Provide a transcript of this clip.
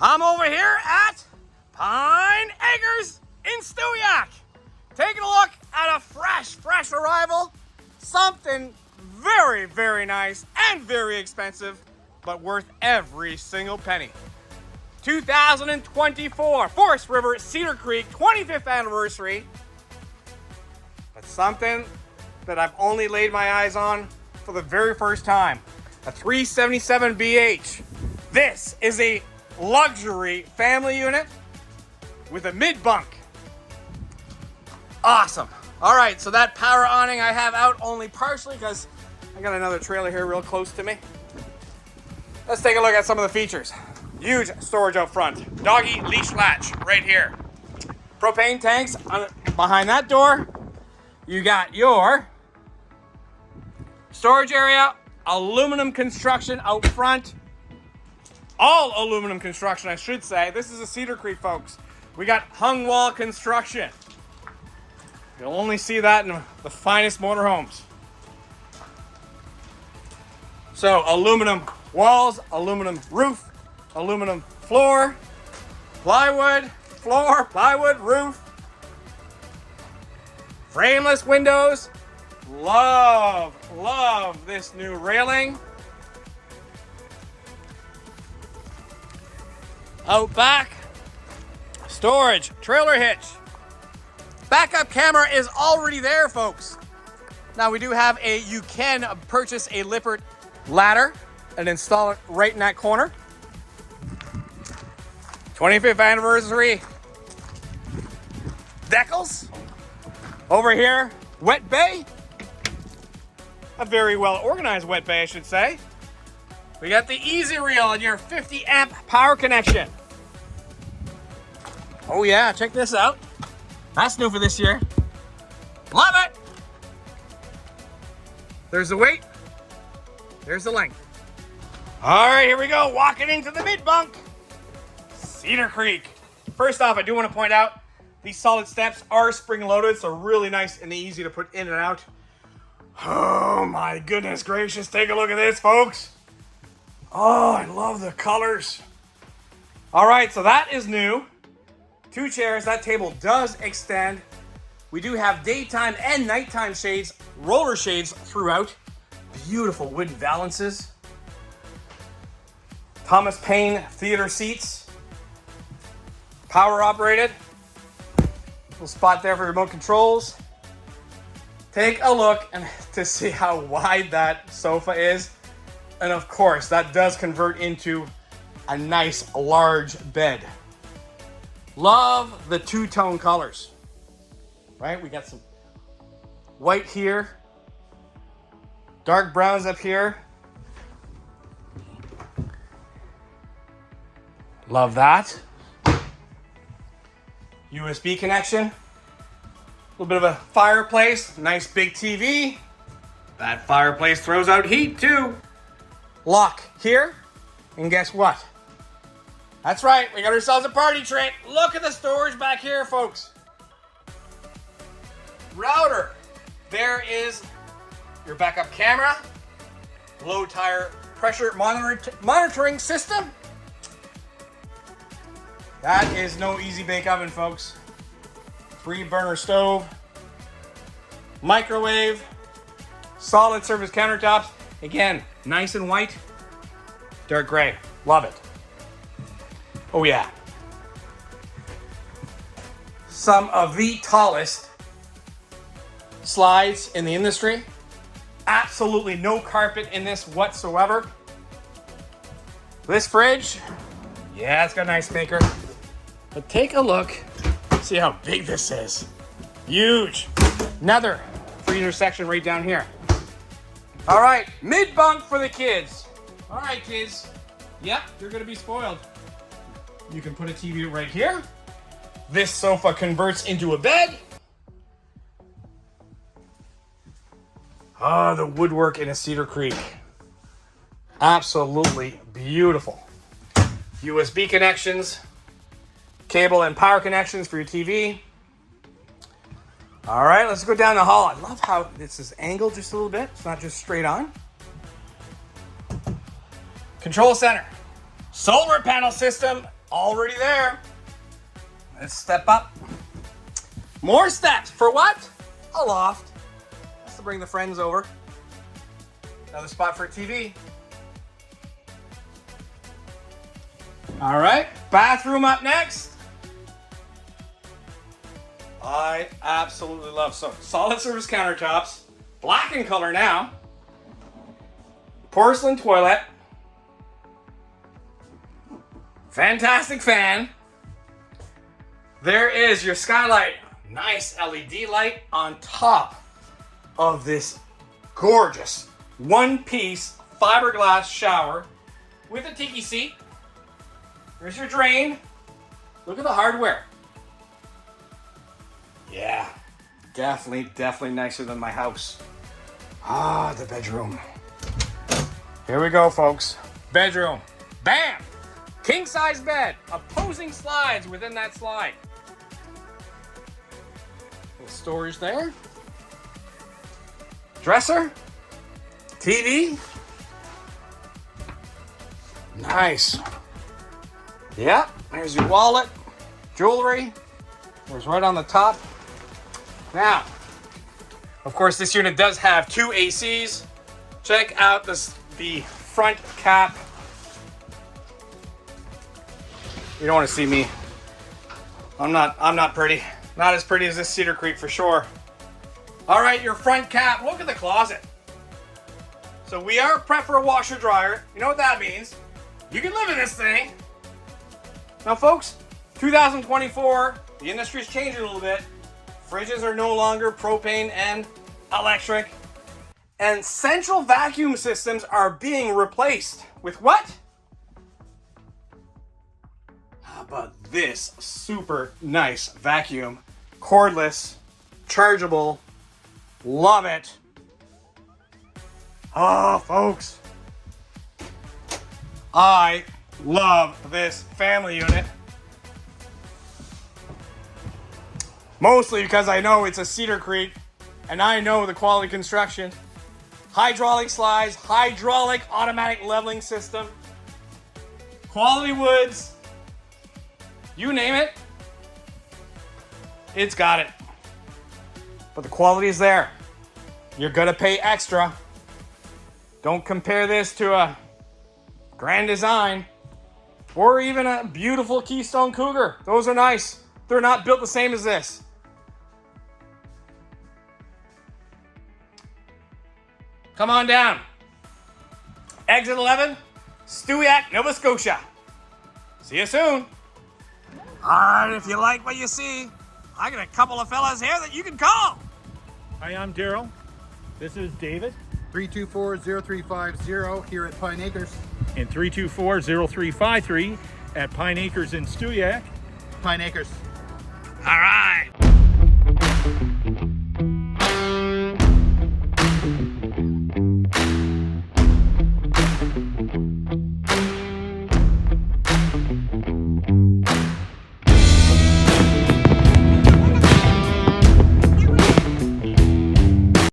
I'm over here at Pine Acres in Stewiacke. Taking a look at a fresh arrival. Something very, very nice and very expensive, but worth every single penny. 2024 Forest River Cedar Creek 25th anniversary. But something that I've only laid my eyes on for the very first time. A 377 BH. This is a luxury family unit with a mid-bunk. Awesome. All right, so that power awning I have out only partially because I got another trailer here real close to me. Let's take a look at some of the features. Huge storage out front. Doggy leash latch right here. Propane tanks behind that door. You got your storage area, aluminum construction out front. All aluminum construction, I should say. This is a Cedar Creek, folks. We got hung wall construction. You'll only see that in the finest motorhomes. So aluminum walls, aluminum roof, aluminum floor, plywood floor, plywood roof, frameless windows. Love this new railing. Out back, storage, trailer hitch. Backup camera is already there, folks. Now we do have you can purchase a Lippert ladder and install it right in that corner. 25th anniversary decals. Over here, wet bay. A very well organized wet bay, I should say. We got the easy reel and your 50 amp power connection. Oh yeah, check this out. That's new for this year. Love it. There's the weight. There's the length. All right, here we go. Walking into the mid-bunk. Cedar Creek. First off, I do want to point out these solid steps are spring-loaded, so really nice and easy to put in and out. Oh my goodness gracious. Take a look at this, folks. Oh, I love the colors. All right, so that is new. 2 chairs. That table does extend. We do have daytime and nighttime shades, roller shades throughout. Beautiful wooden valances. Thomas Paine theater seats. Power operated. Little spot there for remote controls. Take a look and to see how wide that sofa is. And of course, that does convert into a nice large bed. Love the two-tone colors, right? We got some white here, dark browns up here. Love that. USB connection. A little bit of a fireplace, nice big TV. That fireplace throws out heat too. Lock here, and guess what? That's right, we got ourselves a party trick. Look at the storage back here, folks. Router. There is your backup camera. Low tire pressure monitoring system. That is no easy bake oven, folks. 3-burner stove. Microwave. Solid surface countertops. Again, nice and white. Dark gray. Love it. Oh yeah. Some of the tallest slides in the industry. Absolutely no carpet in this whatsoever. This fridge, yeah, it's got a nice maker. But take a look, see how big this is. Huge. Another freezer section right down here. All right, mid-bunk for the kids. All right, kids. Yep, you're gonna be spoiled. You can put a TV right here. This sofa converts into a bed. Ah, the woodwork in a Cedar Creek. Absolutely beautiful. USB connections, cable and power connections for your TV. All right, let's go down the hall. I love how this is angled just a little bit. It's not just straight on. Control center. Solar panel system already there. Let's step up. More steps for what? A loft. That's to bring the friends over. Another spot for a TV. All right, bathroom up next. I absolutely love solid surface countertops, black in color now. Porcelain toilet. Fantastic fan. There is your skylight. Nice LED light on top of this gorgeous one-piece fiberglass shower with a tiki seat. There's your drain. Look at the hardware. Yeah, definitely nicer than my house. Ah, the bedroom. Here we go, folks. Bedroom. Bam! King size bed. Opposing slides within that slide. Little storage there. Dresser. TV. Nice. Yeah, there's your wallet. Jewelry. There's right on the top. Now, of course, this unit does have 2 ACs. Check out the front cap. You don't want to see me. I'm not pretty. Not as pretty as this Cedar Creek for sure. All right, your front cap. Look at the closet. So we are prepped for a washer dryer. You know what that means? You can live in this thing. Now, folks, 2024, the industry's changing a little bit. Fridges are no longer propane and electric. And central vacuum systems are being replaced with what? How about this super nice vacuum? Cordless, chargeable, love it. Oh, folks. I love this family unit. Mostly because I know it's a Cedar Creek and I know the quality construction. Hydraulic slides, hydraulic automatic leveling system, quality woods, you name it, it's got it. But the quality is there. You're gonna pay extra. Don't compare this to a Grand Design or even a beautiful Keystone Cougar. Those are nice. They're not built the same as this. Come on down. Exit 11, Stewiacke, Nova Scotia. See you soon. All right, if you like what you see, I got a couple of fellas here that you can call. Hi, I'm Daryl. This is David. 324-0350 here at Pine Acres. And 324-0353 at Pine Acres in Stewiacke. Pine Acres. All right.